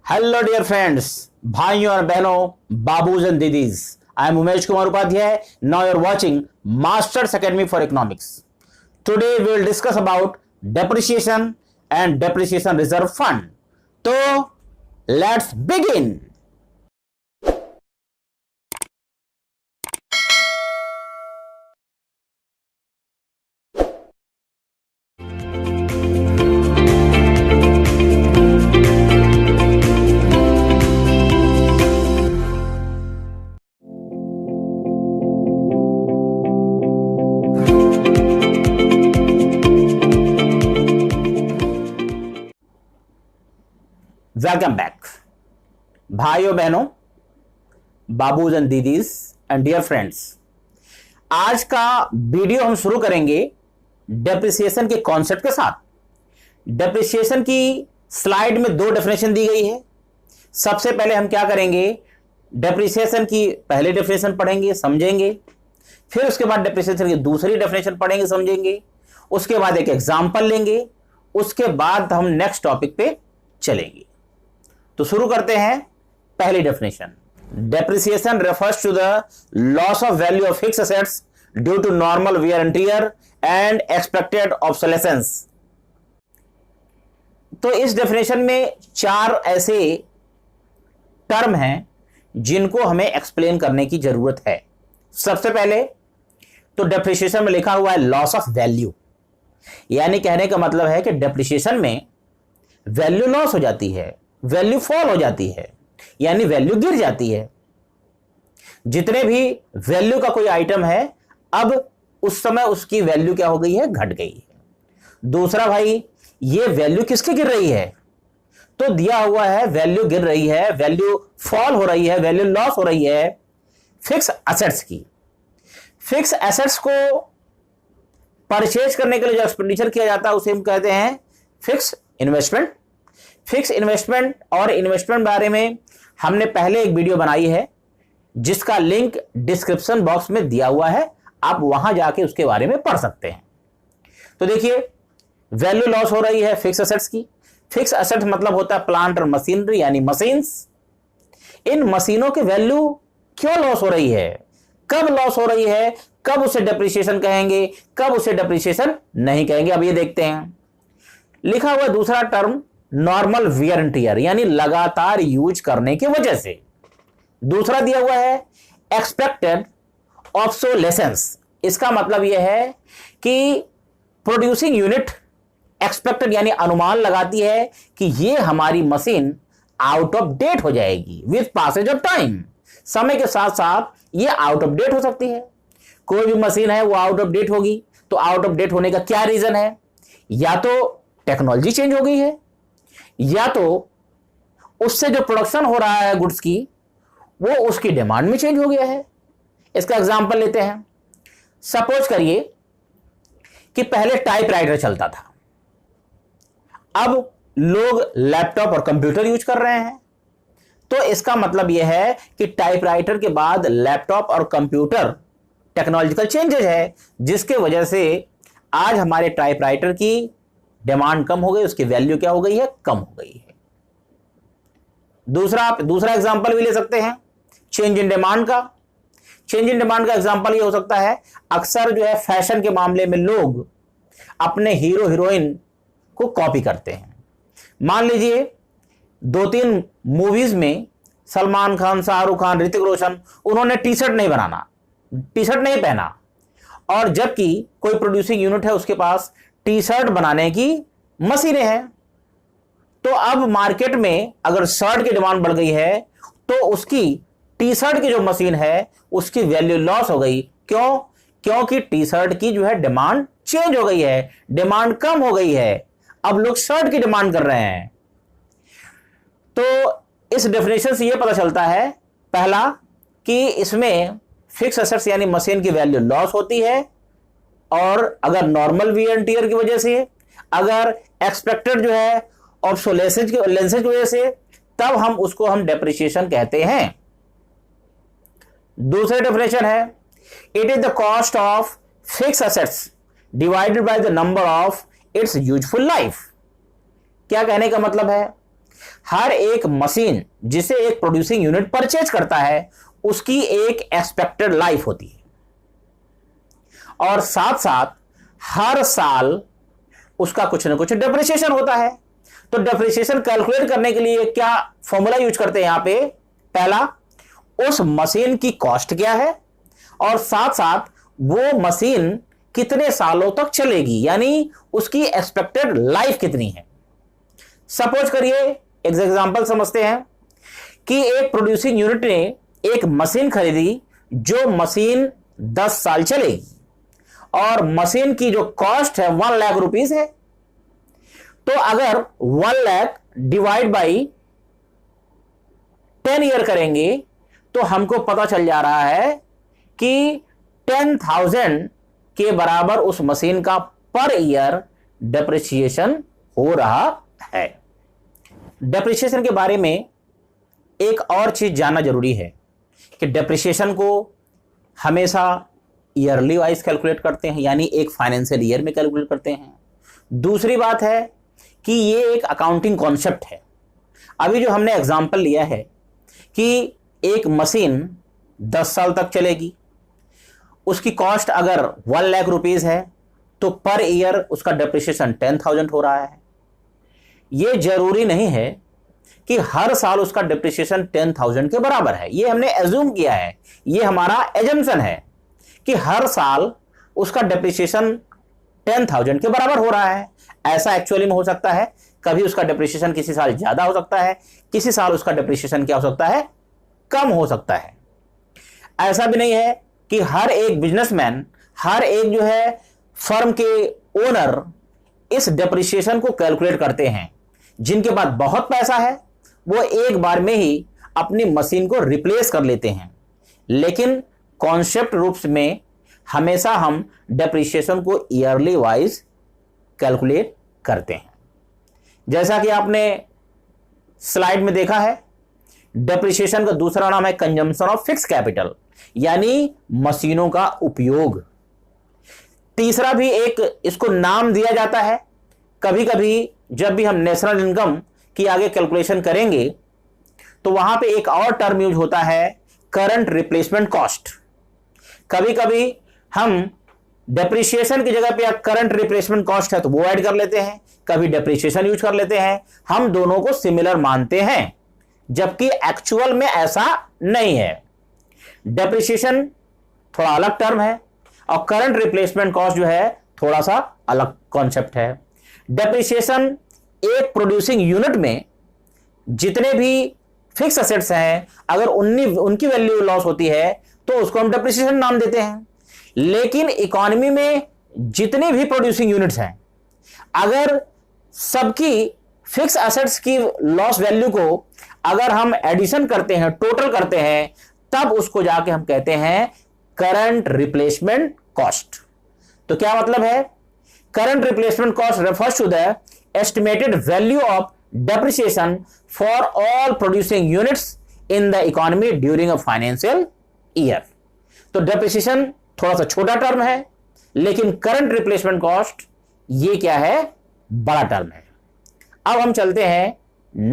Hello dear friends, भाइयों और बहनों, बाबूज एंड दीदीज, I am Umesh Kumar Upadhyay. Now you are watching masters academy for economics. Today we will discuss about depreciation and depreciation reserve fund. तो let's begin. Welcome back. भाइयों बहनों, बाबूज and दीदीज एंड डियर फ्रेंड्स, आज का वीडियो हम शुरू करेंगे डेप्रिसिएशन के कॉन्सेप्ट के साथ. डेप्रिसिएशन की स्लाइड में दो डेफिनेशन दी गई है. सबसे पहले हम क्या करेंगे, डेप्रिसिएशन की पहली डेफिनेशन पढ़ेंगे, समझेंगे. फिर उसके बाद डेप्रिसिएशन की दूसरी डेफिनेशन पढ़ेंगे, समझेंगे. उसके बाद एक एग्जाम्पल लेंगे. उसके बाद हम नेक्स्ट टॉपिक पे चलेंगे. तो शुरू करते हैं. पहली definition, depreciation refers to the loss of value of fixed assets due to normal wear and tear and expected obsolescence. तो इस डेफिनेशन में चार ऐसे टर्म हैं जिनको हमें एक्सप्लेन करने की जरूरत है. सबसे पहले तो डेप्रिसिएशन में लिखा हुआ है लॉस ऑफ वैल्यू, यानी कहने का मतलब है कि डेप्रिसिएशन में वैल्यू लॉस हो जाती है, वैल्यू फॉल हो जाती है, यानी वैल्यू गिर जाती है. जितने भी वैल्यू का कोई आइटम है, अब उस समय उसकी वैल्यू क्या हो गई है, घट गई है. दूसरा भाई, ये वैल्यू किसकी गिर रही है, तो दिया हुआ है वैल्यू गिर रही है, वैल्यू फॉल हो रही है, वैल्यू लॉस हो रही है फिक्स एसेट्स की. फिक्स एसेट्स को परचेज करने के लिए जो एक्सपेंडिचर किया जाता है उसे हम कहते हैं फिक्स इन्वेस्टमेंट. फिक्स इन्वेस्टमेंट और इन्वेस्टमेंट बारे में हमने पहले एक वीडियो बनाई है जिसका लिंक डिस्क्रिप्शन बॉक्स में दिया हुआ है, आप वहां जाके उसके बारे में पढ़ सकते हैं. तो देखिए, वैल्यू लॉस हो रही है फिक्स एसेट्स की. फिक्स एसेट मतलब होता है प्लांट और मशीनरी, यानी मशीन्स. इन मशीनों की वैल्यू क्यों लॉस हो रही है, कब लॉस हो रही है, कब उसे डेप्रिसिएशन कहेंगे, कब उसे डेप्रिसिएशन नहीं कहेंगे, अब ये देखते हैं. लिखा हुआ दूसरा term normal wear and tier, यानी लगातार यूज करने की वजह से. दूसरा दिया हुआ है एक्सपेक्टेड ऑब्सोलेसेंस. इसका मतलब यह है कि प्रोड्यूसिंग यूनिट एक्सपेक्टेड यानी अनुमान लगाती है कि यह हमारी मशीन आउट ऑफ डेट हो जाएगी विद पासेज ऑफ टाइम. समय के साथ साथ यह आउट ऑफ डेट हो सकती है. कोई भी मशीन है वो आउट ऑफ डेट होगी. तो आउट ऑफ डेट होने का क्या रीजन है, या तो टेक्नोलॉजी चेंज हो गई है, या तो उससे जो प्रोडक्शन हो रहा है गुड्स की वो उसकी डिमांड में चेंज हो गया है. इसका एग्जांपल लेते हैं. सपोज करिए कि पहले टाइपराइटर चलता था, अब लोग लैपटॉप और कंप्यूटर यूज कर रहे हैं. तो इसका मतलब यह है कि टाइपराइटर के बाद लैपटॉप और कंप्यूटर टेक्नोलॉजिकल चेंजेस है, जिसके वजह से आज हमारे टाइपराइटर की डिमांड कम हो गई, उसकी वैल्यू क्या हो गई है, कम हो गई है. दूसरा एग्जांपल भी ले सकते हैं चेंज इन डिमांड का. चेंज इन डिमांड का एग्जांपल ये हो सकता है, अक्सर जो है फैशन के मामले में लोग अपने हीरो हीरोइन को कॉपी करते हैं. मान लीजिए 2-3 मूवीज में सलमान खान, शाहरुख खान, ऋतिक रोशन, उन्होंने टी शर्ट नहीं पहना, और जबकि कोई प्रोड्यूसिंग यूनिट है उसके पास टी शर्ट बनाने की मशीनें हैं. तो अब मार्केट में अगर शर्ट की डिमांड बढ़ गई है तो उसकी टी शर्ट की जो मशीन है उसकी वैल्यू लॉस हो गई. क्यों? क्योंकि टी शर्ट की जो है डिमांड चेंज हो गई है, डिमांड कम हो गई है. अब लोग शर्ट की डिमांड कर रहे हैं. तो इस डेफिनेशन से यह पता चलता है, पहला कि इसमें फिक्स एसेट्स यानी मशीन की वैल्यू लॉस होती है, और अगर नॉर्मल वियर एंड टियर की वजह से, अगर एक्सपेक्टेड जो है ऑब्सोलेसेंस की वजह से, तब हम डेप्रिसिएशन कहते हैं. दूसरी डेफिनेशन है, it is the cost of fix assets divided by the number of its useful life. क्या कहने का मतलब है, हर एक मशीन जिसे एक प्रोड्यूसिंग यूनिट परचेज करता है उसकी एक एक्सपेक्टेड लाइफ होती है, और साथ साथ हर साल उसका कुछ ना कुछ डेप्रिसिएशन होता है। तो डेप्रिसिएशन कैलकुलेट करने के लिए क्या फॉर्मूला यूज करते हैं यहां पे? पहला, उस मशीन की कॉस्ट क्या है, और साथ साथ वो मशीन कितने सालों तक चलेगी, यानी उसकी एक्सपेक्टेड लाइफ कितनी है। सपोज करिए, एक एग्जांपल समझते हैं कि एक प्रोड्यूसिंग यूनिट ने एक मशीन खरीदी जो मशीन 10 साल चलेगी, और मशीन की जो कॉस्ट है 1 लाख रुपीस है। तो अगर 1 लाख डिवाइड बाई 10 ईयर करेंगे तो हमको पता चल जा रहा है कि 10,000 के बराबर उस मशीन का पर ईयर डेप्रिसिएशन हो रहा है। डेप्रिसिएशन के बारे में एक और चीज जानना जरूरी है कि डेप्रिसिएशन को हमेशा ईयरली वाइज कैलकुलेट करते हैं, यानी एक फाइनेंशियल ईयर में कैलकुलेट करते हैं। दूसरी बात है कि ये एक अकाउंटिंग कॉन्सेप्ट है। अभी जो हमने एग्जांपल लिया है कि एक मशीन 10 साल तक चलेगी, उसकी कॉस्ट अगर 1 लाख रुपीस है तो पर ईयर उसका डेप्रिसिएशन 10,000 हो रहा है। यह जरूरी नहीं है कि हर साल उसका डेप्रिसिएशन 10,000 के बराबर है, यह हमने एज्यूम किया है, यह हमारा एजम्पशन है कि हर साल उसका डेप्रिसिएशन 10,000 के बराबर हो रहा है। ऐसा एक्चुअली में हो सकता है, कभी उसका डेप्रिसिएशन किसी साल ज्यादा हो सकता है, किसी साल उसका डेप्रिसिएशन क्या हो सकता है, कम हो सकता है। ऐसा भी नहीं है कि हर एक बिजनेसमैन, हर एक जो है फर्म के ओनर इस डेप्रिसिएशन को कैलकुलेट करते हैं। जिनके पास बहुत पैसा है वो एक बार में ही अपनी मशीन को रिप्लेस कर लेते हैं, लेकिन कॉन्सेप्ट रूप में हमेशा हम डेप्रिसिएशन को ईयरली वाइज कैलकुलेट करते हैं। जैसा कि आपने स्लाइड में देखा है, डेप्रिसिएशन का दूसरा नाम है कंजम्पशन ऑफ फिक्स कैपिटल, यानी मशीनों का उपयोग। तीसरा भी एक इसको नाम दिया जाता है। कभी कभी जब भी हम नेशनल इनकम की आगे कैलकुलेशन करेंगे तो वहां पे एक और टर्म यूज होता है, करंट रिप्लेसमेंट कॉस्ट। कभी कभी हम डेप्रिसिएशन की जगह पे करंट रिप्लेसमेंट कॉस्ट है तो वो ऐड कर लेते हैं, कभी डेप्रिसिएशन यूज कर लेते हैं। हम दोनों को सिमिलर मानते हैं, जबकि एक्चुअल में ऐसा नहीं है। डेप्रिसिएशन थोड़ा अलग टर्म है और करंट रिप्लेसमेंट कॉस्ट जो है थोड़ा सा अलग कॉन्सेप्ट है। डेप्रिसिएशन एक प्रोड्यूसिंग यूनिट में जितने भी फिक्स एसेट्स हैं, अगर उनकी वैल्यू लॉस होती है तो उसको हम डेप्रिसिएशन नाम देते हैं। लेकिन इकोनॉमी में जितनी भी प्रोड्यूसिंग यूनिट्स हैं, अगर सबकी फिक्स एसेट्स की लॉस वैल्यू को अगर हम एडिशन करते हैं, टोटल करते हैं, तब उसको जाके हम कहते हैं करंट रिप्लेसमेंट कॉस्ट। तो क्या मतलब है? Current replacement cost refers to the estimated value of depreciation for all producing units in the economy during a financial year. तो डेप्रिसिएशन थोड़ा सा छोटा टर्म है, लेकिन करंट रिप्लेसमेंट कॉस्ट ये क्या है, बड़ा टर्म है। अब हम चलते हैं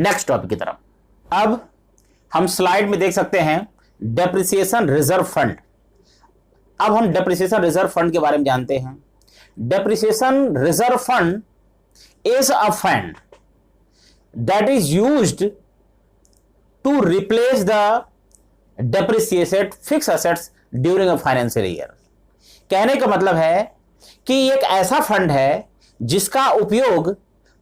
नेक्स्ट टॉपिक की तरफ। अब हम स्लाइड में देख सकते हैं डेप्रिसिएशन रिजर्व फंड। अब हम डेप्रिसिएशन रिजर्व फंड के बारे में जानते हैं। Depreciation reserve fund is a fund that is used to replace the depreciated fix assets during a financial year. कहने का मतलब है कि एक ऐसा फंड है जिसका उपयोग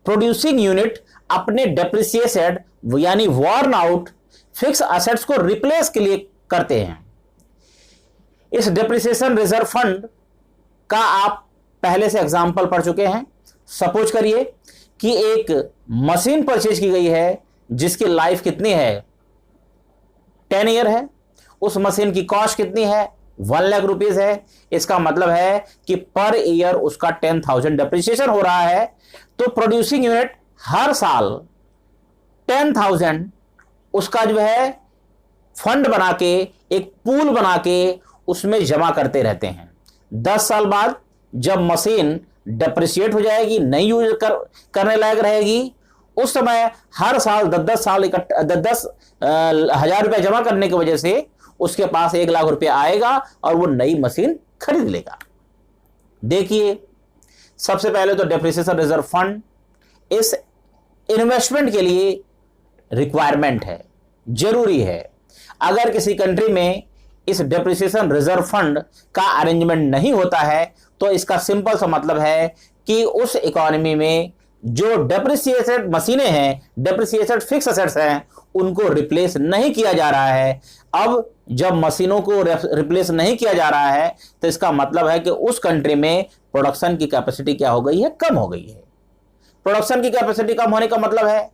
प्रोड्यूसिंग यूनिट अपने डेप्रिसिएटेड यानी वॉर्न आउट फिक्स एसेट्स को रिप्लेस के लिए करते हैं। इस डेप्रिसिएशन रिजर्व फंड का आप पहले से एग्जांपल पढ़ चुके हैं। सपोज करिए कि एक मशीन परचेज की गई है जिसकी लाइफ कितनी है, 10 ईयर है। उस मशीन की कॉस्ट कितनी है, 1 लाख रुपीस है। इसका मतलब है कि पर ईयर उसका 10,000 डेप्रिसिएशन हो रहा है। तो प्रोड्यूसिंग यूनिट हर साल 10,000 उसका जो है फंड बना के, एक पूल बना के उसमें जमा करते रहते हैं। 10 साल बाद जब मशीन डेप्रिसिएट हो जाएगी, नहीं यूज करने लायक रहेगी, उस समय हर साल 10 हजार रुपया जमा करने की वजह से उसके पास 1 लाख रुपया आएगा और वो नई मशीन खरीद लेगा। देखिए, सबसे पहले तो डेप्रिसिएशन रिजर्व फंड इस इन्वेस्टमेंट के लिए रिक्वायरमेंट है, जरूरी है। अगर किसी कंट्री में इस डेप्रिसिएशन रिजर्व फंड का अरेंजमेंट नहीं होता है तो इसका सिंपल सा मतलब है कि उस इकोनॉमी में जो डेप्रिसिएटेड मशीनें हैं, डेप्रिसिएटेड फिक्स एसेट्स हैं, उनको रिप्लेस नहीं किया जा रहा है। अब जब मशीनों को रिप्लेस नहीं किया जा रहा है तो इसका मतलब है कि उस कंट्री में प्रोडक्शन की कैपेसिटी क्या हो गई है, कम हो गई है। प्रोडक्शन की कैपेसिटी कम होने का मतलब है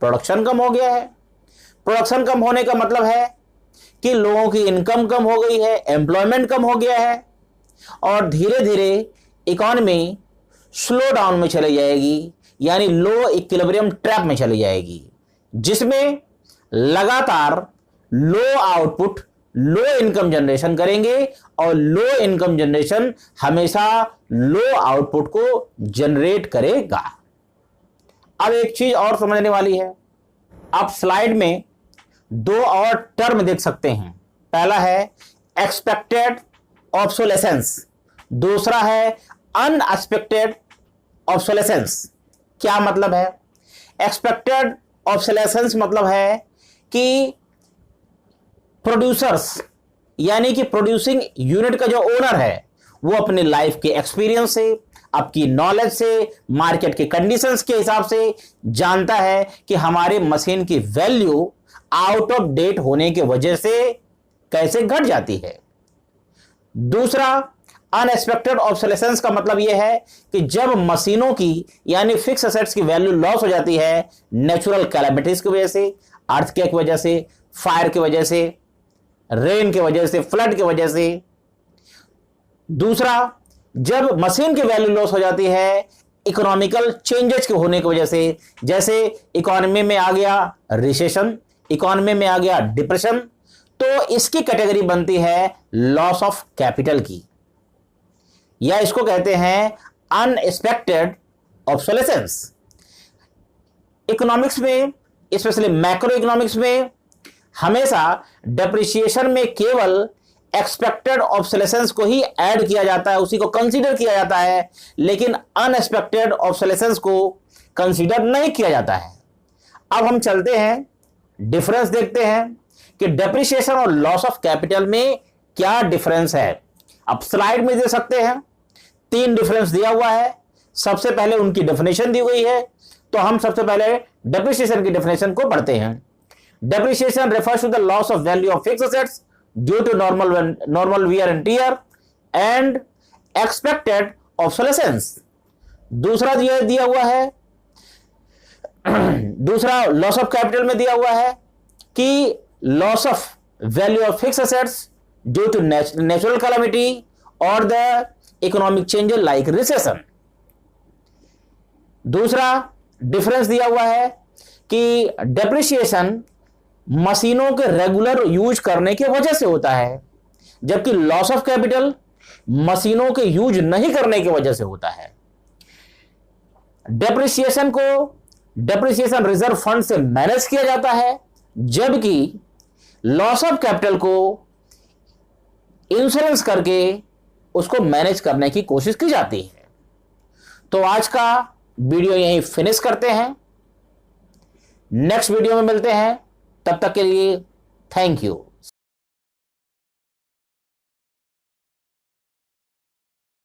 प्रोडक्शन कम हो गया है। प्रोडक्शन कम होने का मतलब है कि लोगों की इनकम कम हो गई है, एम्प्लॉयमेंट कम हो गया है और धीरे धीरे इकोनॉमी स्लो डाउन में चली जाएगी, यानी लो इक्विलिब्रियम ट्रैप में चली जाएगी, जिसमें लगातार low output low income generation करेंगे और लो इनकम जनरेशन हमेशा लो आउटपुट को जनरेट करेगा। अब एक चीज और समझने वाली है, आप स्लाइड में 2 और टर्म देख सकते हैं। पहला है एक्सपेक्टेड ऑब्सोलेसेंस, दूसरा है अनएक्सपेक्टेड ऑब्सोलेसेंस। क्या मतलब है? एक्सपेक्टेड ऑब्सोलेसेंस मतलब है कि प्रोड्यूसर्स यानी कि प्रोड्यूसिंग यूनिट का जो ओनर है वो अपने लाइफ के एक्सपीरियंस से, आपकी नॉलेज से, मार्केट के कंडीशंस के हिसाब से जानता है कि हमारे मशीन की वैल्यू आउट ऑफ डेट होने की वजह से कैसे घट जाती है। दूसरा अनएक्सपेक्टेड ऑब्सोलेसेंस का मतलब यह है कि जब मशीनों की यानी फिक्स एसेट्स की वैल्यू लॉस हो जाती है नेचुरल कैलामिटीज की वजह से, अर्थक्वेक की वजह से, फायर की वजह से, रेन की वजह से, फ्लड की वजह से। दूसरा, जब मशीन की वैल्यू लॉस हो जाती है इकोनॉमिकल चेंजेस के होने की वजह से, जैसे इकोनॉमी में आ गया रिसेशन, इकोनॉमी में आ गया डिप्रेशन, तो इसकी कैटेगरी बनती है लॉस ऑफ कैपिटल की, या इसको कहते हैं अनएक्सपेक्टेड ऑब्सोलेसेंस। इकोनॉमिक्स में, स्पेशली मैक्रो इकोनॉमिक्स में, हमेशा डेप्रिसिएशन में केवल एक्सपेक्टेड ऑब्सोलेसेंस को ही ऐड किया जाता है, उसी को कंसीडर किया जाता है, लेकिन अनएक्सपेक्टेड ऑब्सोलेसेंस को कंसीडर नहीं किया जाता है। अब हम चलते हैं, डिफरेंस देखते हैं कि डेप्रिसिएशन और लॉस ऑफ कैपिटल में क्या डिफरेंस है। अब स्लाइड में दे सकते हैं, 3 डिफरेंस दिया हुआ है। सबसे पहले उनकी डेफिनेशन दी हुई है, तो हम सबसे पहले डेप्रिसिएशन की डेफिनेशन को पढ़ते हैं। Depreciation refers to the loss of value of fixed assets due to normal wear and tear and expected obsolescence. दूसरा दिया हुआ है, दूसरा लॉस ऑफ कैपिटल में दिया हुआ है कि loss of value of fixed assets due to natural calamity और the economic changes like recession. दूसरा डिफरेंस दिया हुआ है कि डेप्रिसिएशन मशीनों के रेगुलर यूज करने की वजह से होता है, जबकि लॉस ऑफ कैपिटल मशीनों के यूज नहीं करने की वजह से होता है। डेप्रिसिएशन को डेप्रिसिएशन रिजर्व फंड से मैनेज किया जाता है, जबकि लॉस ऑफ कैपिटल को इंश्योरेंस करके उसको मैनेज करने की कोशिश की जाती है। तो आज का वीडियो यहीं फिनिश करते हैं, नेक्स्ट वीडियो में मिलते हैं, तब तक के लिए थैंक यू।